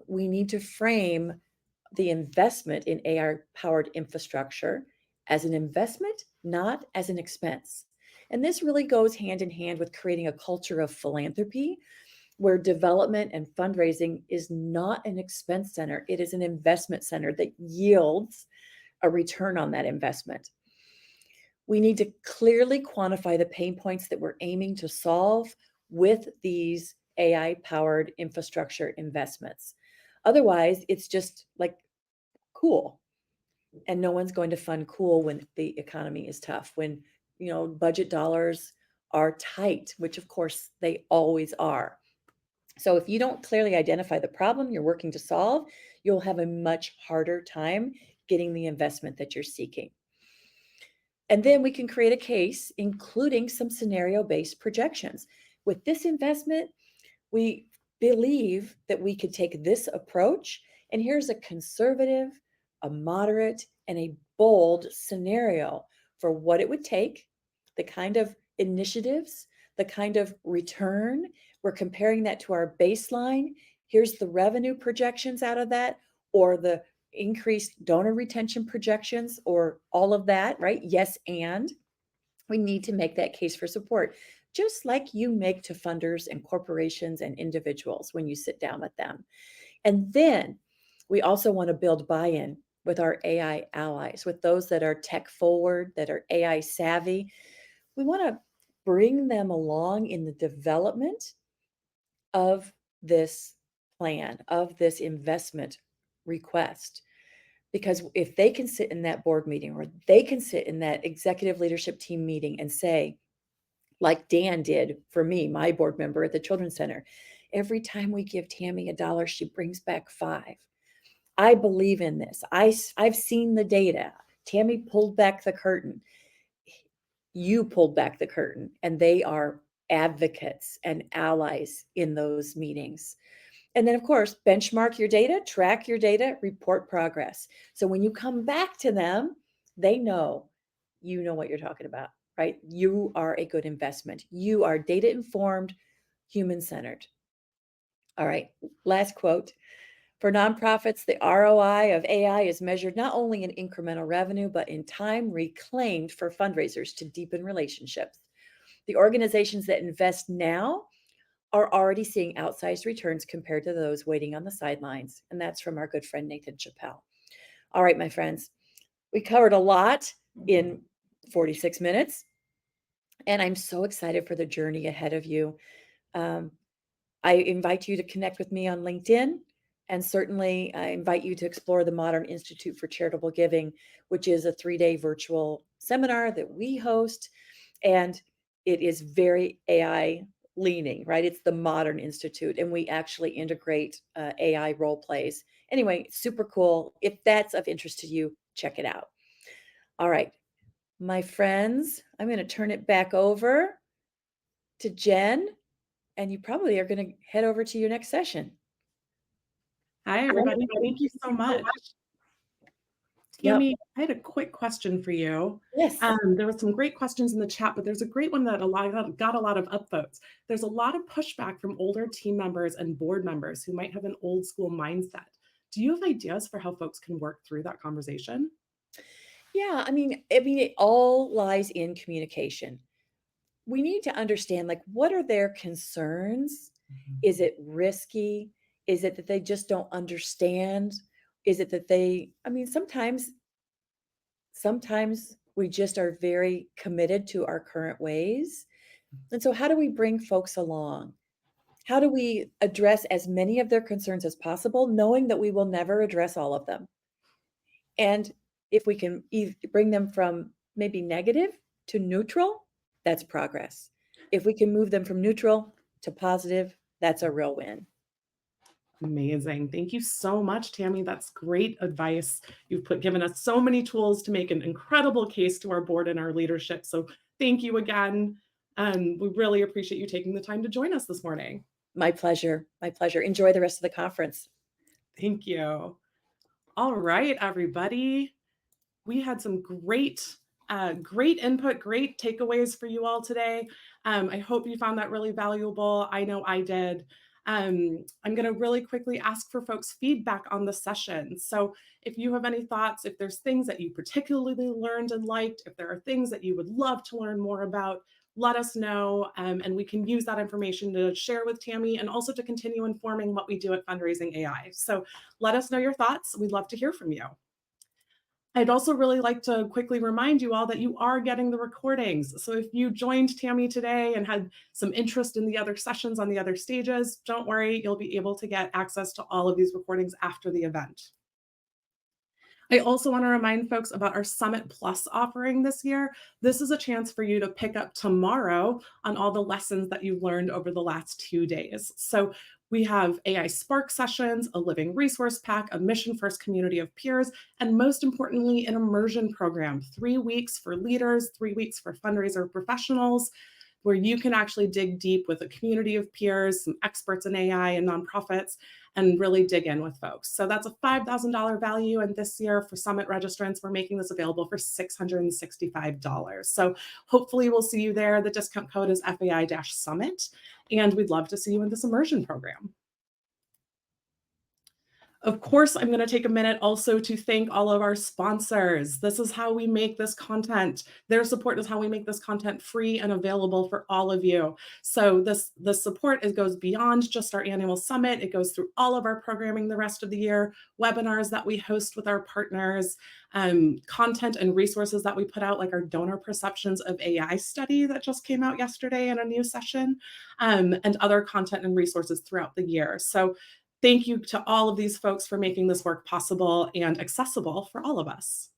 we need to frame the investment in AI powered infrastructure as an investment, not as an expense. And this really goes hand in hand with creating a culture of philanthropy where development and fundraising is not an expense center, it is an investment center that yields a return on that investment. We need to clearly quantify the pain points that we're aiming to solve with these AI powered infrastructure investments. Otherwise, it's just like cool. And no one's going to fund cool when the economy is tough, when, budget dollars are tight, which of course they always are. So if you don't clearly identify the problem you're working to solve, you'll have a much harder time getting the investment that you're seeking. And then we can create a case, including some scenario-based projections. With this investment, we believe that we could take this approach, and here's a conservative, a moderate, and a bold scenario for what it would take, the kind of initiatives, the kind of return. We're comparing that to our baseline. Here's the revenue projections out of that, or the increased donor retention projections, or all of that, right? Yes, and we need to make that case for support, just like you make to funders and corporations and individuals when you sit down with them. And then we also want to build buy-in with our AI allies, with those that are tech forward, that are AI savvy. We want to bring them along in the development of this plan, of this investment request. Because if they can sit in that board meeting, or they can sit in that executive leadership team meeting and say, like Dan did for me, my board member at the Children's Center, every time we give Tammy $1, she brings back 5. I believe in this. I've seen the data. Tammy pulled back the curtain. You pulled back the curtain, and they are advocates and allies in those meetings. And then, of course, benchmark your data, track your data, report progress. So when you come back to them, they know you know what you're talking about, right? You are a good investment. You are data informed, human centered. All right, last quote. For nonprofits, the ROI of AI is measured not only in incremental revenue, but in time reclaimed for fundraisers to deepen relationships. The organizations that invest now are already seeing outsized returns compared to those waiting on the sidelines. And that's from our good friend, Nathan Chappell. All right, my friends, we covered a lot in 46 minutes. And I'm so excited for the journey ahead of you. Um, I invite you to connect with me on LinkedIn. And certainly, I invite you to explore the Modern Institute for Charitable Giving, which is a 3-day virtual seminar that we host. And it is very AI leaning, right? It's the Modern Institute, and we actually integrate AI role plays. Anyway, super cool. If that's of interest to you, check it out. All right, my friends, I'm going to turn it back over to Jen, and you probably are going to head over to your next session. Hi, everybody. Thank you so much. Yep. Tammy, I had a quick question for you. Yes. There were some great questions in the chat, but there's a great one that got a lot of upvotes. There's a lot of pushback from older team members and board members who might have an old school mindset. Do you have ideas for how folks can work through that conversation? Yeah, I mean, it all lies in communication. We need to understand, like, what are their concerns? Mhm. Is it risky? Is it that they just don't understand? Is it that they I mean, sometimes we just are very committed to our current ways. And so how do we bring folks along? How do we address as many of their concerns as possible, knowing that we will never address all of them? And if we can bring them from maybe negative to neutral, that's progress. If we can move them from neutral to positive, that's a real win. Amazing. Thank you so much, Tammy. That's great advice. Given us so many tools to make an incredible case to our board and our leadership. So thank you again. We really appreciate you taking the time to join us this morning. My pleasure. My pleasure. Enjoy the rest of the conference. Thank you. All right, everybody. We had some great input, great takeaways for you all today. I hope you found that really valuable. I know I did. I'm going to really quickly ask for folks' feedback on the session. So, if you have any thoughts, if there's things that you particularly learned and liked, if there are things that you would love to learn more about, let us know, and we can use that information to share with Tammy and also to continue informing what we do at Fundraising AI. So, let us know your thoughts. We'd love to hear from you. I'd also really like to quickly remind you all that you are getting the recordings. So if you joined Tammy today and had some interest in the other sessions on the other stages, don't worry, you'll be able to get access to all of these recordings after the event. I also want to remind folks about our Summit Plus offering this year. This is a chance for you to pick up tomorrow on all the lessons that you've learned over the last 2 days. So we have AI Spark sessions, a living resource pack, a mission first community of peers, and most importantly, an immersion program, 3 weeks for leaders, 3 weeks for fundraiser professionals, where you can actually dig deep with a community of peers, some experts in AI and nonprofits, and really dig in with folks. So that's a $5,000 value. And this year for Summit registrants, we're making this available for $665. So hopefully we'll see you there. The discount code is FAI-Summit. And we'd love to see you in this immersion program. Of course, I'm going to take a minute also to thank all of our sponsors. This is how we make this content. Their support is how we make this content free and available for all of you. So this support, it goes beyond just our annual summit. It goes through all of our programming the rest of the year, webinars that we host with our partners, content and resources that we put out, like our donor perceptions of AI study that just came out yesterday in a new session, and other content and resources throughout the year. So thank you to all of these folks for making this work possible and accessible for all of us.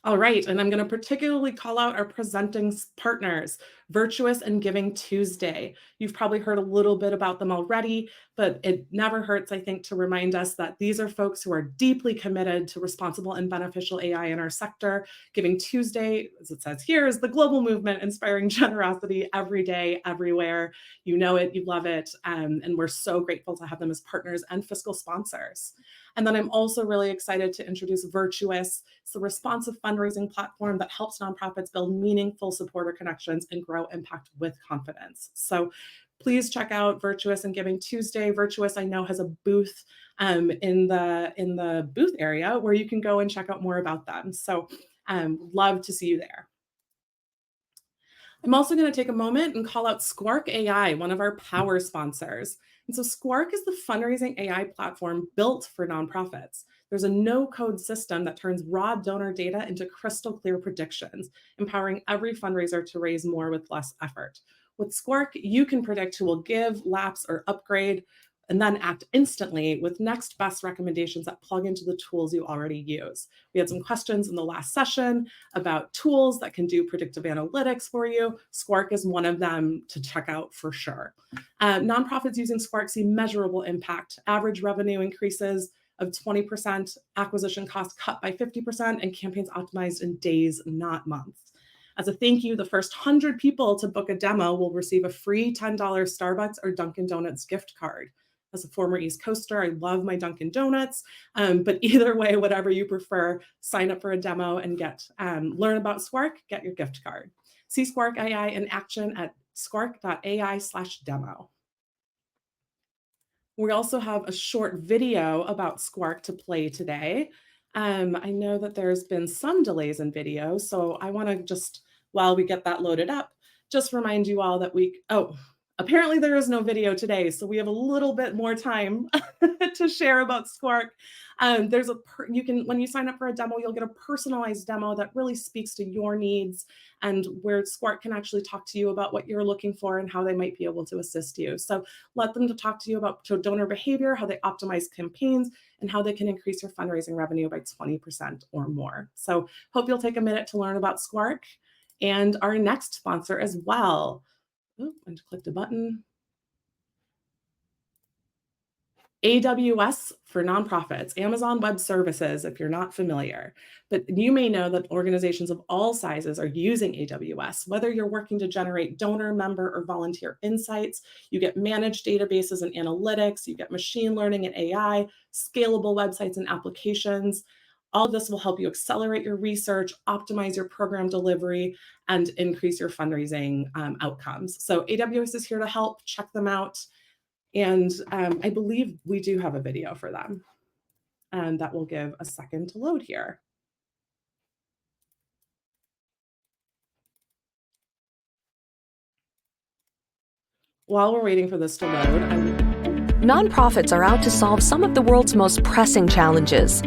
All right, and I'm going to particularly call out our presenting partners, Virtuous and Giving Tuesday. You've probably heard a little bit about them already, but it never hurts, I think, to remind us that these are folks who are deeply committed to responsible and beneficial AI in our sector. Giving Tuesday, as it says here, is the global movement inspiring generosity every day, everywhere. You know it, you love it, and we're so grateful to have them as partners and fiscal sponsors. And then I'm also really excited to introduce Virtuous. It's a responsive fundraising platform that helps nonprofits build meaningful supporter connections and grow impact with confidence. So please check out Virtuous and Giving Tuesday. Virtuous, I know, has a booth in the booth area where you can go and check out more about them. So love to see you there. I'm also going to take a moment and call out Squark AI, one of our power sponsors. And so Squark is the fundraising AI platform built for nonprofits. There's a no-code system that turns raw donor data into crystal clear predictions, empowering every fundraiser to raise more with less effort. With Squark, you can predict who will give, lapse, or upgrade, and then act instantly with next best recommendations that plug into the tools you already use. We had some questions in the last session about tools that can do predictive analytics for you. Squark is one of them to check out for sure. Nonprofits using Squark see measurable impact. Average revenue increases of 20%, acquisition costs cut by 50%, and campaigns optimized in days, not months. As a thank you, the first 100 people to book a demo will receive a free $10 Starbucks or Dunkin' Donuts gift card. As a former East Coaster, I love my Dunkin' Donuts, but either way, whatever you prefer, sign up for a demo and learn about Squark, get your gift card. See Squark AI in action at squark.ai/demo. We also have a short video about Squark to play today. I know that there's been some delays in video, so I want to just, while we get that loaded up, just remind you all that apparently there is no video today, so we have a little bit more time to share about Squark. When you sign up for a demo, you'll get a personalized demo that really speaks to your needs and where Squark can actually talk to you about what you're looking for and how they might be able to assist you. So let them to talk to you about donor behavior, how they optimize campaigns, and how they can increase your fundraising revenue by 20% or more. So hope you'll take a minute to learn about Squark and our next sponsor as well. Oh, I just clicked a button. AWS for nonprofits, Amazon Web Services, if you're not familiar. But you may know that organizations of all sizes are using AWS. Whether you're working to generate donor, member, or volunteer insights, you get managed databases and analytics, you get machine learning and AI, scalable websites and applications. All of this will help you accelerate your research, optimize your program delivery, and increase your fundraising outcomes. So AWS is here to help. Check them out. And I believe we do have a video for them. And that will give a second to load here. While we're waiting for this to load, Nonprofits are out to solve some of the world's most pressing challenges.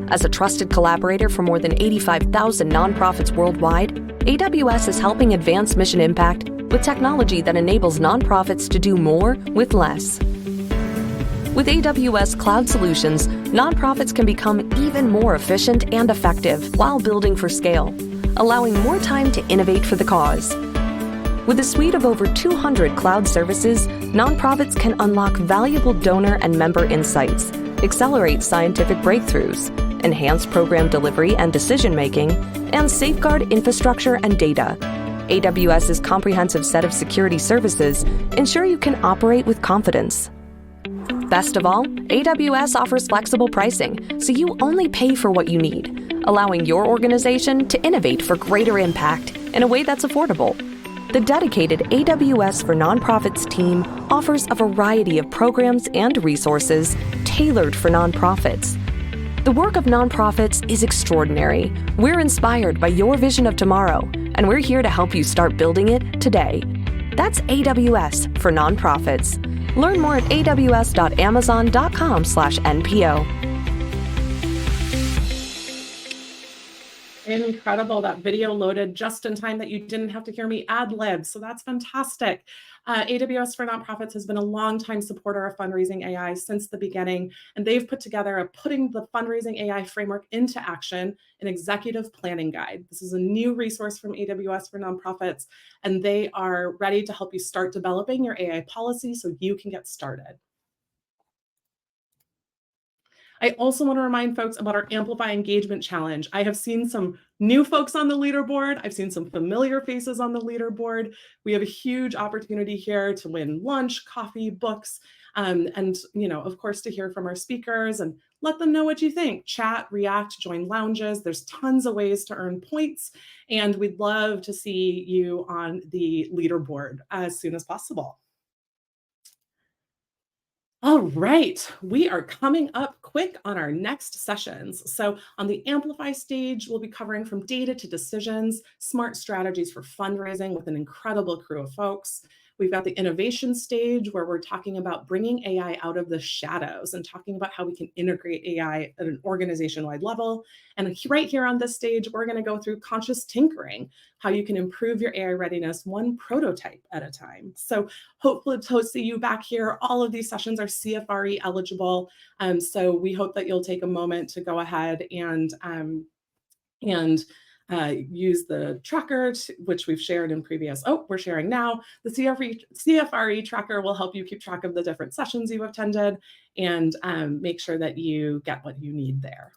As a trusted collaborator for more than 85,000 nonprofits worldwide, AWS is helping advance mission impact with technology that enables nonprofits to do more with less. With AWS Cloud Solutions, nonprofits can become even more efficient and effective while building for scale, allowing more time to innovate for the cause. With a suite of over 200 cloud services, nonprofits can unlock valuable donor and member insights, accelerate scientific breakthroughs, enhance program delivery and decision-making, and safeguard infrastructure and data. AWS's comprehensive set of security services ensure you can operate with confidence. Best of all, AWS offers flexible pricing, so you only pay for what you need, allowing your organization to innovate for greater impact in a way that's affordable. The dedicated AWS for Nonprofits team offers a variety of programs and resources tailored for nonprofits. The work of nonprofits is extraordinary. We're inspired by your vision of tomorrow, and we're here to help you start building it today. That's AWS for Nonprofits. Learn more at aws.amazon.com/NPO. Incredible. That video loaded just in time that you didn't have to hear me ad-lib. So that's fantastic. AWS for Nonprofits has been a longtime supporter of fundraising AI since the beginning, and they've put together a Putting the Fundraising AI Framework into Action, an executive planning guide. This is a new resource from AWS for Nonprofits, and they are ready to help you start developing your AI policy so you can get started. I also want to remind folks about our Amplify Engagement Challenge. I have seen some new folks on the leaderboard. I've seen some familiar faces on the leaderboard. We have a huge opportunity here to win lunch, coffee, books, and of course, to hear from our speakers and let them know what you think. Chat, react, join lounges. There's tons of ways to earn points, and we'd love to see you on the leaderboard as soon as possible. All right, we are coming up quick on our next sessions. So on the Amplify stage, we'll be covering from data to decisions, smart strategies for fundraising with an incredible crew of folks. We've got the innovation stage where we're talking about bringing AI out of the shadows and talking about how we can integrate AI at an organization-wide level. And right here on this stage, we're going to go through conscious tinkering, how you can improve your AI readiness one prototype at a time. So hopefully to see you back here. All of these sessions are CFRE eligible. So we hope that you'll take a moment to go ahead and use the tracker, which we've shared in previous, we're sharing now. The CFRE tracker will help you keep track of the different sessions you attended and make sure that you get what you need there.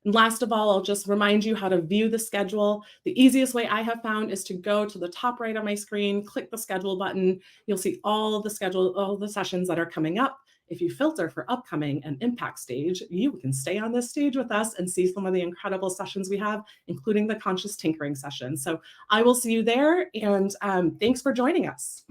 And last of all, I'll just remind you how to view the schedule. The easiest way I have found is to go to the top right of my screen, click the schedule button. You'll see all the sessions that are coming up. If you filter for upcoming and impact stage, you can stay on this stage with us and see some of the incredible sessions we have, including the conscious tinkering session. So I will see you there, and thanks for joining us.